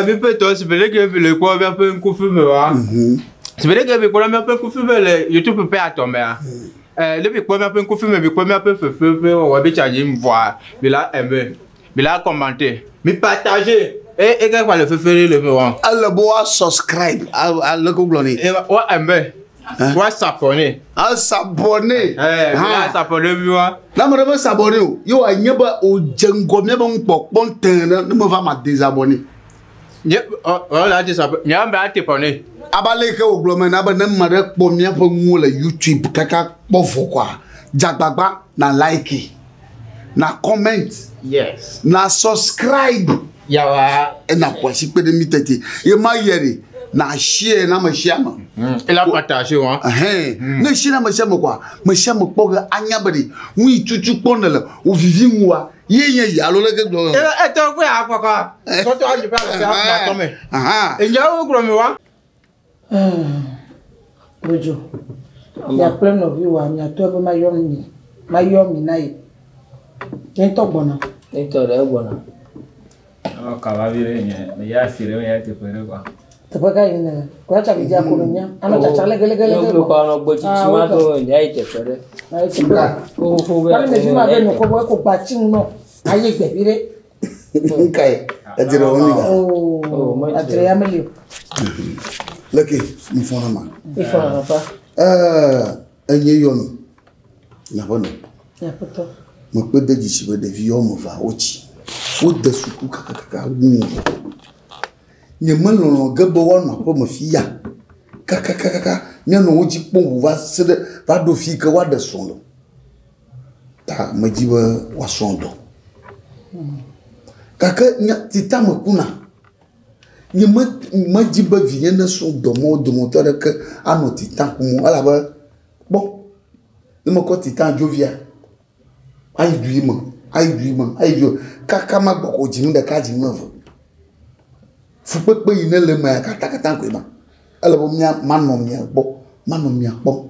Mi peut toi c'est vrai que le quoi bien peu un coup filmé wa. C'est vrai que quoi bien peu un coup filmé le YouTube peut à tomber. Le bi quoi bien peu un coup filmé bi quoi bien peu feu wa bi charger me voir. Bi là aimer. Bi là commenter. Mi partager. Et quand va le feu le voir. Allah boa subscribe à le googloni. Et wa aimer. Wa s'abonner. À s'abonner. Wa s'abonner bi wa. Là me rebe s'abonner yo a nyeba o jengo me bon pokpon ten ne me va ma désabonner. Là tu s'abonner. Nya ba t'abonner. Abale ke oglome na ba na mare kpo mia po mu le YouTube kaka kpofo kwa. Jagbagba na like. Na comment. Yes. Na subscribe. Yawa. E na kwa si pe de mitete. Ye ma yere na share na ma share ma. Et la partager wa. Ne share na ma share ma kwa. Ma share ma kpo ga anya bari. Wi tutu kpo na le o vivi nwa. Ye ya lo le ke glo. E to ko ya kwa. So to anje pa la to me. E ja o gro me wa. Bojo. Ya plan of you and ya to be my young night. Can't talk bona. Então é bona. Ah, cavaleiro né? Já filho já te perdeu qual. Te paga ainda. Qual é a vida colonia? Ana chachala gele. Não qual não pode chamar do já te perdeu. Aí te paga. Quando me filma bem no como é que batinho não. Aí que vire. Kai. Adira oniga. Oh, adira melio. Laki, mi fona ma. E fona pa. Enye yono. Na bono. Ya poto. Mo pe de jisibe de vi yomo va ochi. O de suku kaka wu. Nye mano gabo wana po mo fiya. Kaka. Nya no oji pon va sede va do fi ka wa de sondo. Ta majiba wa sondo. Kaka nya tita mo kuna. Nye majiba vient na sondo mo tore ke ano tita kumu ala ba. Bon. Ne mo ko tita jovia. Ayi dream. Kaka ma boko jinu de ka jinu vo. Fu pepe yin le ma kata ko ma. Ala bo mia manomia bo.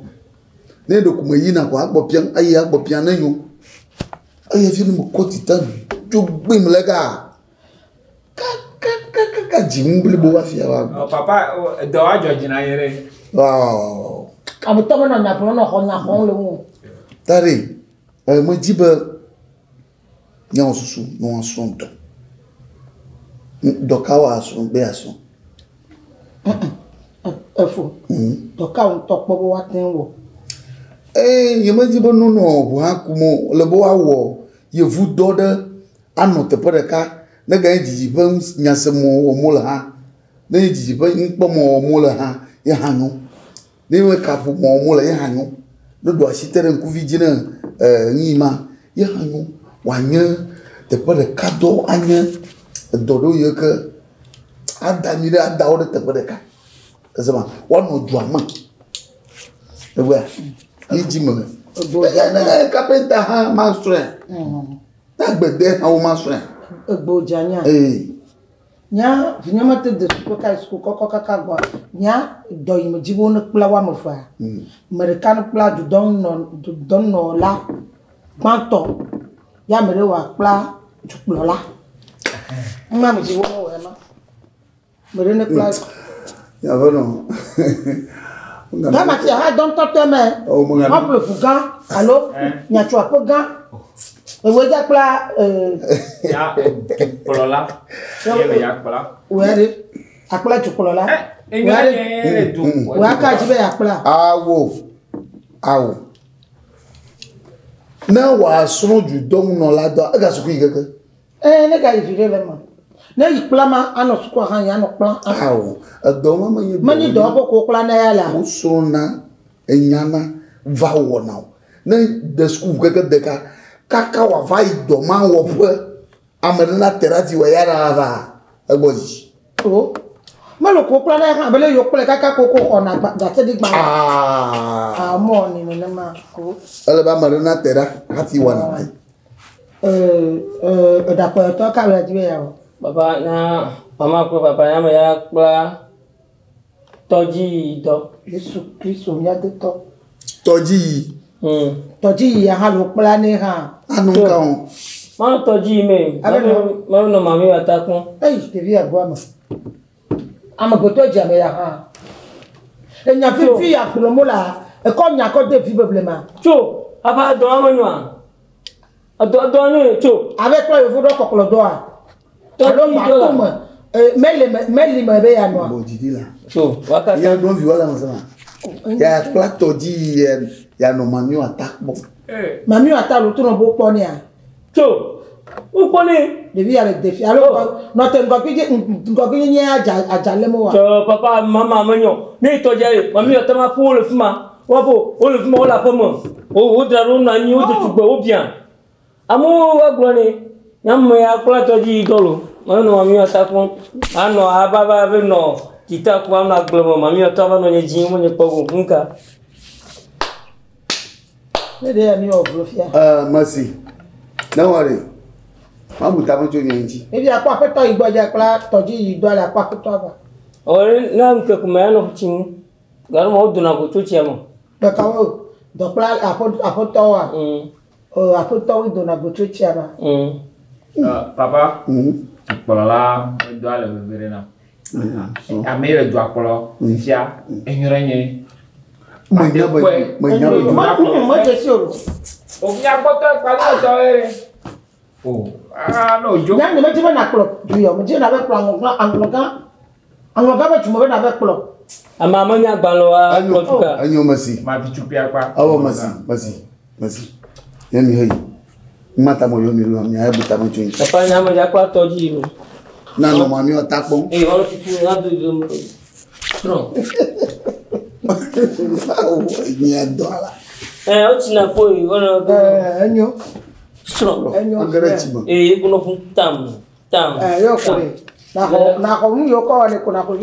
Ne do kuma yina ko agbo pian ayi agbo pian na yu. Ayi fi ni mo ko tita jo gbe mi le ka. Kaka jinu bli bo wa fi wa. Papa do wa jo jina yere. Wow. Abu to na na pro no ho le mu. Tari mo jiba nyan susu no asonto dokawa ason be ason Efo dokawa to pobo wa tin wo ye mo jiba no bo hakumo le bo wa wo ye vu do de anote pereka na ga jiji ba nyasemo wo mo la ha na jiji ba npo mo mo la ha ye hanu ne we kapu mo la ye hanu do asitere nkuvi jina nyima ye hanu wanya te pere kado anya dodo ye ke adani de adawo de te pere ka ezema wano duama ewe yijimo na carpenter ha master na gbede ha o master egbo janya nya vinyama te de ko kaka gwa nya do yimo jibo no kpla wa mo fa american kpla du don no la panto ya mere wa kpla du la ma mo jibo no we ma mere ne kpla ya bono ga ma ti ha don to te me ma pe fuga allo nya tu apoga ewe ja kpla Ya polola. Ya kpla. Were akpla tu polola. Were du. Wa ka jibe akpla. Awo. Na wa sunu ju dom no la do aga su ku igeke. Ne ga ifire le ma. Na ikpla ma ano su ko han ya no kpla. Awo. Do ma yi. Mani do ko kpla na ya la. Usuna enyana va wo na. Na de school keke deka kaka wa vai do ma wo pe amadina terati wa yara va egboji. Oh. Malo ko kpla na ha bele yo kpla kaka ko ona da te di gba. Mo ni ne ma ko. Ele ba amadina tera hati wa na. Da ko to ka wa jibe ya. Papa na mama ko papa ya ma ya kpla toji do. Yesu Kristo ya de to. Toji. Toji ya ha lo kpla ni ha. Anu ka on. Mana toji me. Mana no mami atakon. Ei, devi agora, mas. Ama goto jame ya ha. Enya fifi ya kulomola. E ko nya ko de fi problema. Cho, apa do amanwa. Ado ni cho. Avec toi, il faut donc qu'on le doit. Alors, ma meli me be ya no. Bon, tu dis là. Cho, waka. Il y a un viol là, il y a plaque todi, il y a nos mamio attaque bon. Mamio attaque le tour beau ponia. Cho, où connaît? Devi avec défi. Alors, notre ngopiji ni aja lemo. Cho, papa, maman, manyo. Ni to jare, mamio atama pour le fuma. Wapo, o le fuma o la pomo. O draro na ni o de tugbe o bien. Amu wa glone, nyam ya kula toji idolo. Mano mami atakon, ano ababa be no. Kita kwa na glomo mami atava no nyeji mo nyepogo nka. Ne de ami o grofia. Merci. Don't worry. Mabu ta mo jo nyenji. Ebi akwa peto igboja kula toji idola akwa peto aba. Ore na mke kuma no chimu. Garu mo duna go to chiamo. Be kawo do kula apoto wa. Apoto idona go to chiama. Papa. Akpolola do ale bebere na. Amere do akpolo fia enyorenye. Mo je soro. O mi akpoto pali do ere. Oh, no jo. Ya ne meje na akpolo do yo, meje na be kpolo angoga be tumo be na be kpolo. Ama manya gbalo wa kotuka. Anyo masi. Ma fi chupi akpa. Awo masi. Yemi hey. Mata mo yo mi lo mi aye buta mo chunji. Papa nya mo ja kwa toji mi. Na no mami o takpon. Olo ti na do strong. Ni adola. O ti na po yi ono Enyo. strong. Angara chimo. Kuno fun tam. Yo kore. Na ko mu yo ko ne ko na ko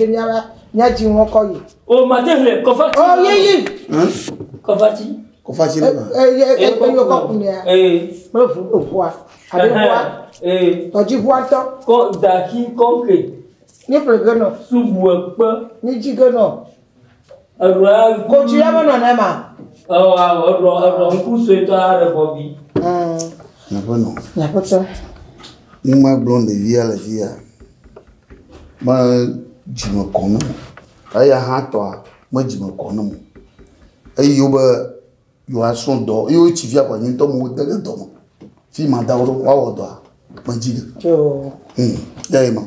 nya ji won ko yi. O ma tehle ko fati. Oh yi. Ko fachi na. Yo ko ku ne. Mo fu o fu a. Ade wa. Toji bu ato. Ko daki konke. Ni pregano. Subu epo. Ni jigano. Ara Ko ji ya na na ma. Oro nkuso eto are bobi. Na bono. Ya poto. Ni ma blonde via la via. Ma jima kono. Aya hato ma jima kono. Ayi yoba yo ason do yo ti via kwa ni to mo de do mo. Fi ma da oro wa wo do ma jiga. Jo. Dai ma.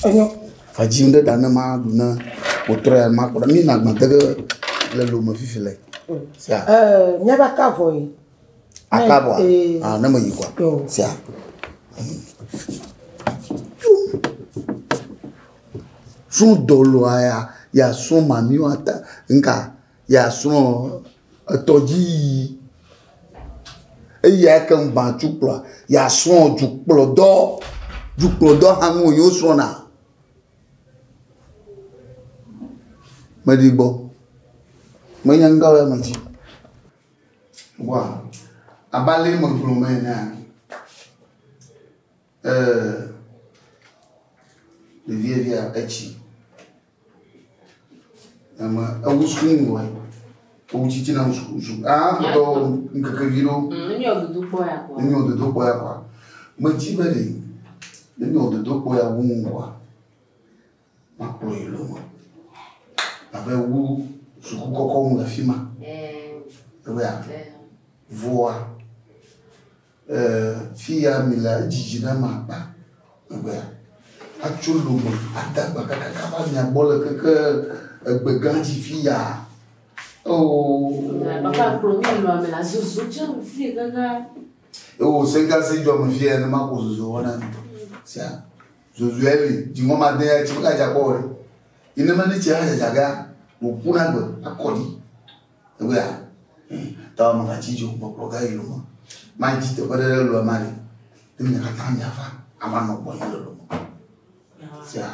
Enyo. Fajinde dana ma duna otre ma ko mi na ma de le lo mo fi file. Sia. Nya ba ka voi. Akabwa. Na mo yikwa. Sia. Son dolo ya son mami ata nka ya son toji ya kan ba chupla ya son juplo do hangu yo sona Madigbo mayanga wa maji wa abale mo glume na le vieillard echi ama awuskun wa owuchichi na usu to nkakaviro Nyo dudu kwa kwa majibere nyo dudu kwa ya wungwa mapoilo mo ave wu suku koko nga fima ya voa fia mila jijina mapa ya actuellement adaba kakaba nya bola keke beganji fia papa promis lo amela zuzu cham fi gaga senga se jo mo fia na mako zuzu wana sia zuzu eli jingoma de ya chika ja bore ina mane chi haja jaga ukuna go akodi ya tawa maka chijo mo proga ilo mo manji te padere lo mari timnya katanya fa amano bo ilo lo sia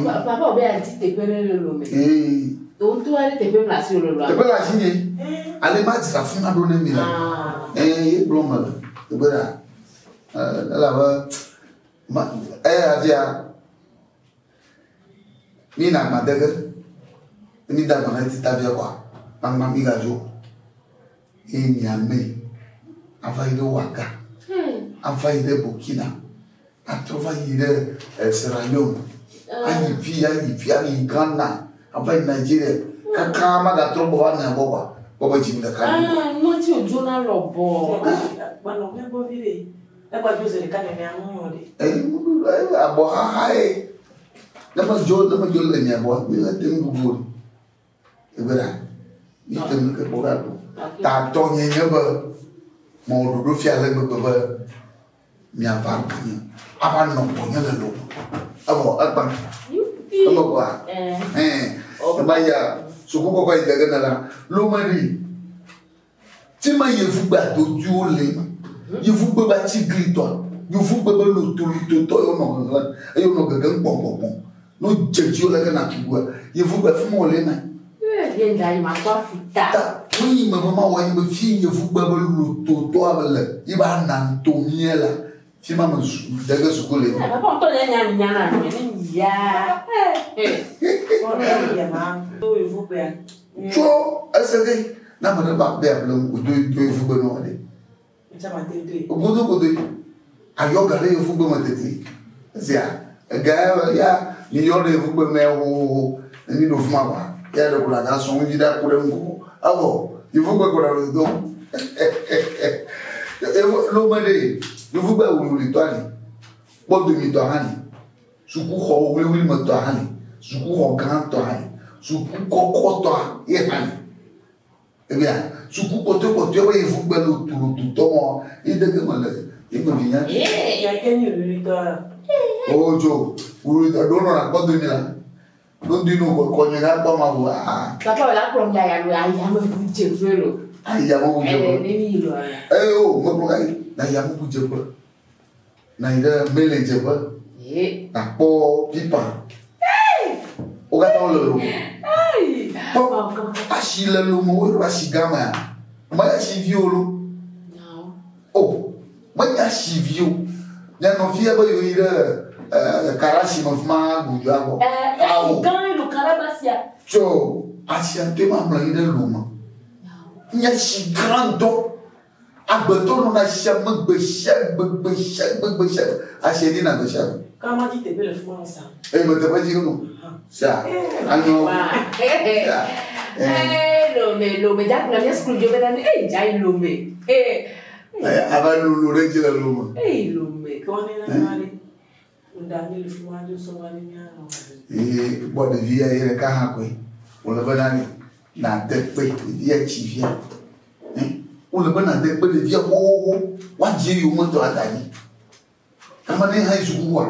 papa obe anti te perere lo me donc tu allais te faire placer le loi. Tu peux la signer. Allez, ma dit ça fait ma donner mille. Blond mal. Tu peux là. Là ma avia. Ni na ma dege. Ni da ma ti ta via quoi. Pang ma mi gajo. E mi ame. Ava ile waka. envahi le Burkina, a envahi le Sierra Leone, ayi Ghana, envahi Nigeria. Kakama ga trombo wa na boba. Boba jimda ka. No ti o jona lobo. Bano me bo vire. E ba jose le kane me anu de. Abo ha e. Nama jo le mi abo. Mi la tem gugu. E vera. Ni tem ke boga do. Ta to nye ba. Mo do fia le go ba. Mi ava ni. Ava no bo nye le lo. Abo akpa. Abo ba. Ba ya suku ko ida gana la lo mari ti ma ye fugba to ju o le ye fugba ba ti gri to ye fugba ba lo to yo no gagan pom no jeji o la gana tuwa ye fugba fu mo le na Ye ndai ma kwa fita. ta wi ma mama wa ye fi ye fugba ba lo to abele ye ba nan to miela fi ma ma su daga su ko le Papa to le nya na ni ya. On ya ma. Do you fu be? cho asege na ma ba be abele ko do fugba no de Chama tete. Ogodo ayoga le fugbe matete zia ga ya ni yo le fugbe me wo ni do fuma ba ya le kula ga so nji da kure ngo awo ni fugbe ko la do lo made ni fugbe wo li to ani bodo mi to ani suku ho wi mo to ani suku ho kan to ani suku ko to ye ani ebia suku kote we fugbe lo turu to mo idege male imo vinya Ya kenyu rito. ojo uri do no na kodo ni la do dinu ko nyega pa ma wa Papa la pro nya ya lo ya mo buje fero. aya mo buje ko Ni lo. o mo pro ai na ya mo buje ko na ida mele je ba apo pipa o ga to lo Ai. po ashile lo mo we ba shigama ma ya shiviolo No. oh ma ya shivio ya no fia ba yo ira karashi no fuma gujo abo Gan lo karabasia. so asiante ma mla ida luma nya shi grando agbeto no na sha magbe sha ashedi na go sha Kama ti tebe le fu mo sa. mo te ba ji no sha anyo Lo me ya na mi school yo bena ni ja lo me. aba lu rejila luma Lo me. Ko ni na mali. Unda ni le fu mo do so wani nya no. bo de via ire ka ha ko o le bana ni na de pe via chi via o le bana de pe de via wa je yo mo to adani kama ni ha isu wa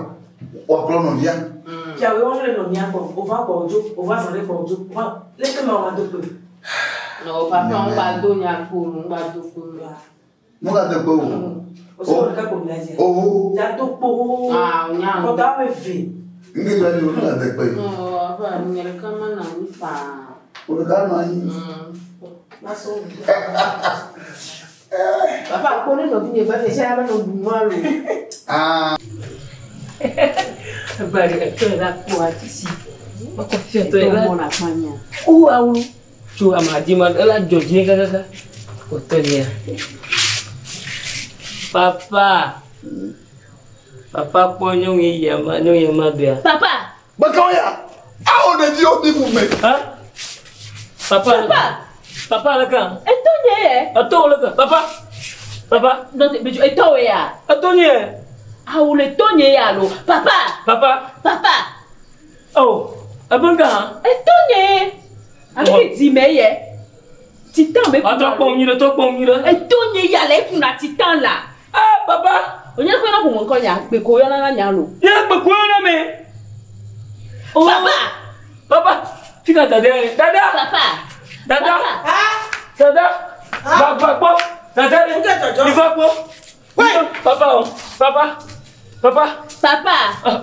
klo no via Ya we won le no nya ko o va san le ko ojo. Wa le ke ma wa do pe. No, papa on ba do nya ko, on ba do ko. mo ga de pe o O so ka ko mi aje. o Ja do po. Nya. Ko ta me fi. ngi ga ni o na de pe No, papa mi le kama na ni fa. o ga no ani Na so. Papa ko ni no bi ni ba fe sha ba no bu mo lo. Bari eto la po atisi. Ba ko fi eto To la. mo na fanya. Awulu. Chu amadi man la joji kaka. Ko to ni. Papa. Papa po nyong yama bia. Papa. ba ka ya o de di o di mu me Ha? Papa la kan. Eto nye. Ato la kan. Papa. No te bejo eto we ya. Ato ni. Awule to nye ya lo. Papa. Oh. Abanga. Eto nye. Avec ti me ye. Titan me. Ato pon ni le. Eto nye ya le kuna titan la. Ah, papa. Onye ko na ko mo nko nya pe ko yo na nya lo. Ya gbe ko na me. Oh. Papa. Fika dada. Papa. Dada. Papa po. Dada. Ni fa po. Papa.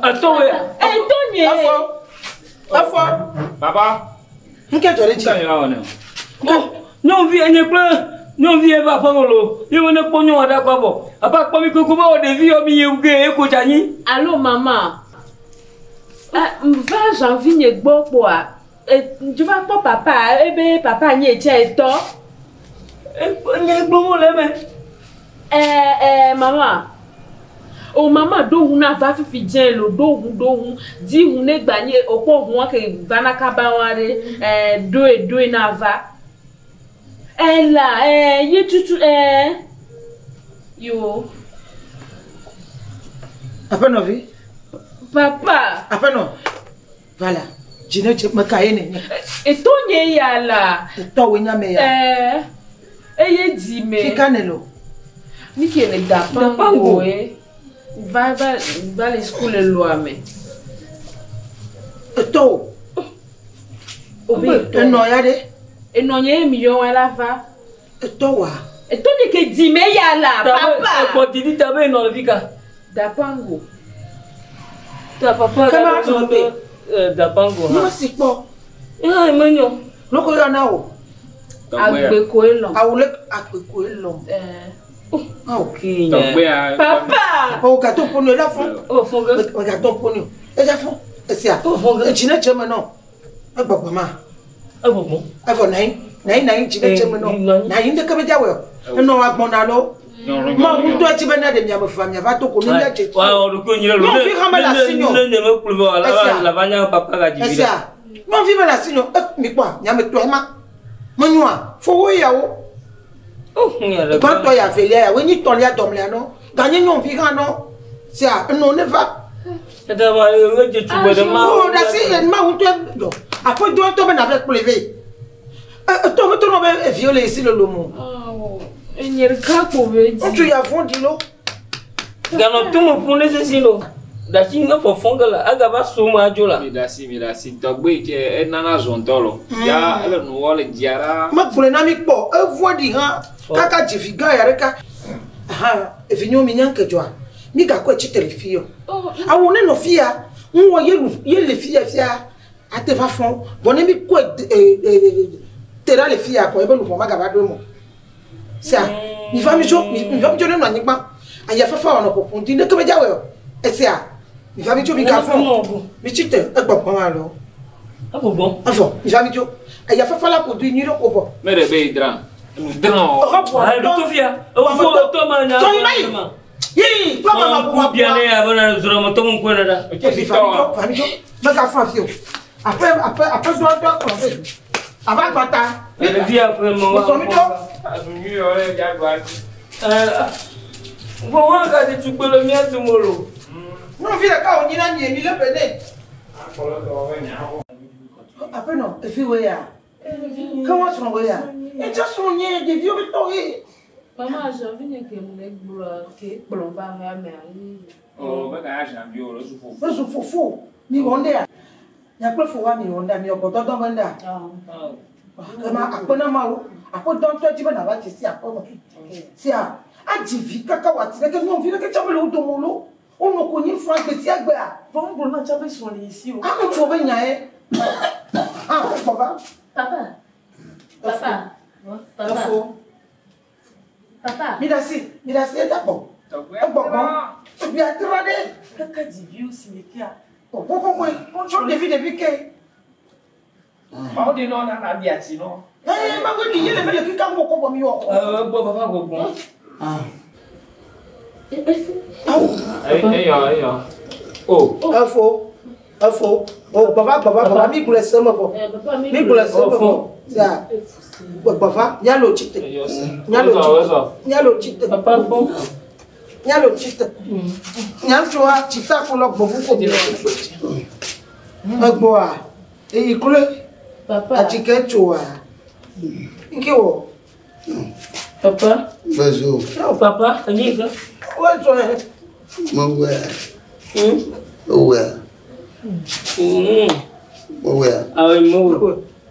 Ato we. Eto nye. Afọ. Papa. Nke jore chi. Non vi ene ple. Non vi eva pangolo. Yo ne ponyo ada kwa bo. Apa kwa mi kuku ba o de vi o mi yuge e ko jani. Allô maman. Va janvier nye gbo po a. Tu vas pour papa, papa n'y est toi. Nye gbo mo le me. Maman. O maman do huna va fi jen lo do hu di hune gbanye opo hu ke vana kabaware do na va. Ela ye tutu yo. Apa no vi? Papa. Apa no? Voilà. Jine che makaene. Etonye ya la. To we nyame ya. Eye di me. Fikanelo. Ni ke le dapango va les school loi me. To. Obi No ya de. Enonye mi yo la va. To wa. Etonye ke di me ya la papa. Ko ti di tabe no vika. Dapango. Ta papa Kama sobe. Dapango ha. Mo si po. Menyo. Loko yo na o. Agbe ko elo. Awule akpeko elo. Okay. Papa. O ga to ponu la fun. O fun ga. O ga to ponu. E ja fun. E si a. O fun ga. Jine che me no. E gbogbo ma. E gbogbo. E fo nine jine che me no. Na yin de ka be jawe. E no agbon na lo. Ma un to ti be na de mi amofa mi va to ko ni ya che. Wa o ko nyire lo. Non fi ha me la sinyo. Ne me pluvo la vanya papa ga E si jibira. a. Non fi me la sinyo. Mi kwa nya me to e ma. Monua, Foyer wo. Oh, nyare. Quand toi ya velia ya, we ni ton ya dom la no. Gagner non vivant no. C'est à non ne va. Da ma le je tu bodo ma. Oh, da si en ma ou toi. Après toi to ben avec plever. To me to no be violer ici le lomo. Oh, enyer ka ko be On tu ya fond dilo. Gano tu mo pune se sino. Da chinga fo fongala aga ba so ma jola. Mi da si togbe ke enana zontolo. Ya ele no wole diara. Ma pule na mi po, e voix di han. Kaka jifiga ya reka. Ha, e finyo mi nyanke joa. Mi ga ko chitere fio. Awo ne no fia. Nwo ye le fia ate va fond. Bonne mi ko tera le fia ko e be lu fo ma ga ba do mo. Sia, mi va mi jo no anigba. Aya fa fa ono popon di ne ke be jawe o. E sia. Mi va mi jo mi ga fond. Mi chite e gbon ma lo. Bon. Afo, mi va mi jo. Aya fa fa la ko du ni ro ko bo. Mere be idran. Idran. Ah, do fia. O fo to ma na. Yi, Ku bien ne abana zura mo to mo ko na da. Famille, mais qu'à faire fio. Après doit commencer. Avant pata. Le via après mo. Azunyu ore ja gwa. Bon wa ga de tu ko lo mi atumoro. Non, vient ka on ina ni mi le pene. Après non, et puis ouais. Comment sont ouais? Et tu sont ni des vieux bétonniers. Maman, j'ai envie que me va vers me. Oh, ba ga jambi o lo su fo. Ba su fo. Ni wonde ya. Ya pe fo wa mi wonda mi obodo don banda. Kama akona mawo. Apo don to jibe na ba ti si apo mo. Si a. Ajivi kaka wa ti ke no vi ke chamele o domolo. O no ko ni franc ke ti agbe a. Bon, bon, na chabe sur les ici. Ah, on trouve nya e. Ah, papa. Papa. Papa. Papa. Papa. Midasi d'abord. Et bien, attendez. Kaka di vieux si me kia. Oh, pourquoi on change de vie depuis que. Ma o de no na dia ti no. Eh, ma ko ni yele mele ki kan ko mi wo. Bo papa go bon. Ah. Yo. Oh. Info. Oh, papa, mi kule sema fo. Mi kule sema fo. Ya. Papa, nyalo chite. Nyalo chite. Papa fo. Nyalo chite. Nyalo chita ko lo gbobu ko bi. Agbo a. Eyi kule. Papa. Achike choa. Nkiwo. Papa. Bonjour. Non, papa, amiga. Ouais, toi. Mon ouais. Ah, mo.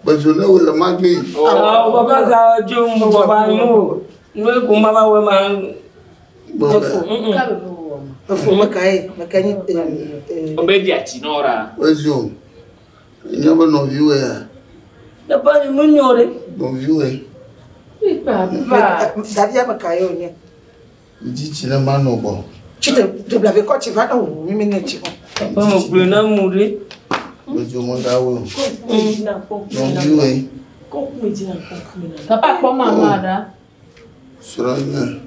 Bonjour, no we ma gbe. Ah, papa ga jo mo papa mo. No ko mama we ma. Info makai Obe dia ti no ra. Bonjour. Nyama no view ya. Papa ni mo nyore. Bon view e. Papa. Dadia makai onye. Ji na ma no bo. Chite de blave ko ti va o mi me ne ti ko. Papa mo kule na muri. Bonjour mon gars. Bon view e. Papa ko mama da. Sura na.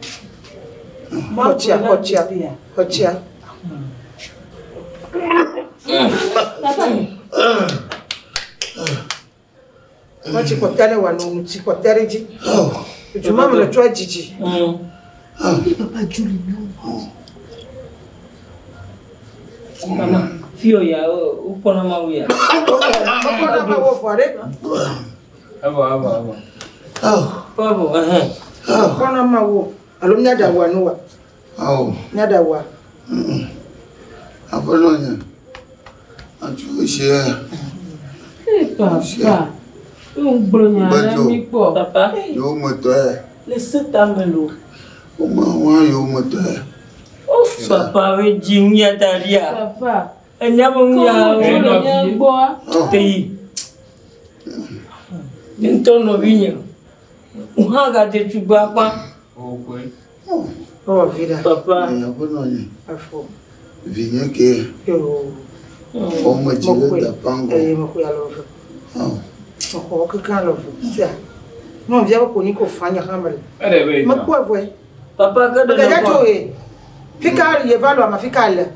Kochia. chikotele wa no chikotele ji. Juma mo le twa jiji. Papa Julie no. Mama, fio ya upona mawia. Upona mawo fore. Abo. Babo, Upona mawo. Alo nyada wa no wa. Nyada wa. Abono nya. Aju share. Papa. Bronya na mi po. papa. Yo moto e. Laissez ta melo. Wa yo moto e. Papa we jinya daria. Papa. Enyabo ya Bo. tei. Entono vinha. Uhaga de tubapa. Oh vida. Papa. Abono nya. Afo. Vinha ke. Yo. O majile da pango. Mo ku ya lofu. O ku kan lofu. Sia. Non via ko ni ko fanya hamale. Ma kwa vwe. Papa kada Gaja to e. Fika ye valo ama fika le.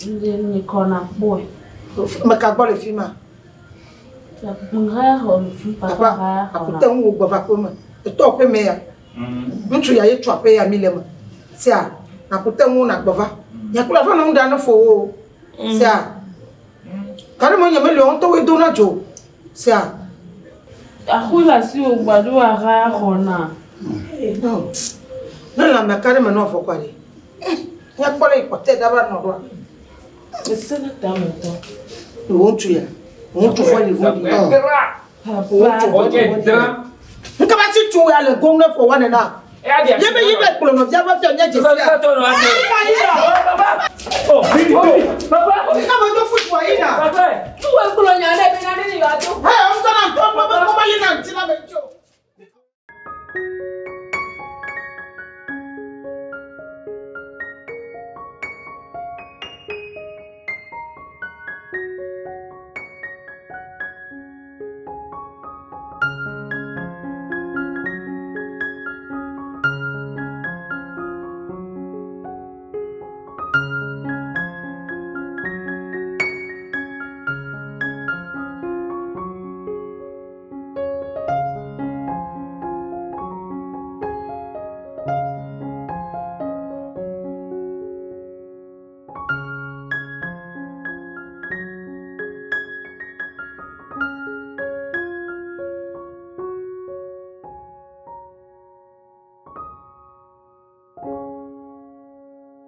Ni kona boy. Ma ka gbole fima. Nga ho fu papa. Akuta nwo gbo fa ko ma. To pe me ya. Ntu ya ye twa pe ya mi le ma. Sia. Akuta nwo na gbo fa. Ya kula fa no nda no fo. Sia. Kare mo nyame le on to we do na jo. Sia. Akula si o gbadu ara hona. No. No la me kare me no fo kwale. Ya kwale ikote da ba no do. Laissez ta melo. Won tu ya. Won tu fo le vodi. Papa. Nka ba si tu ya le gong na fo wane na. Ye be yi be kulo no via ba fi nya je sia. Oh,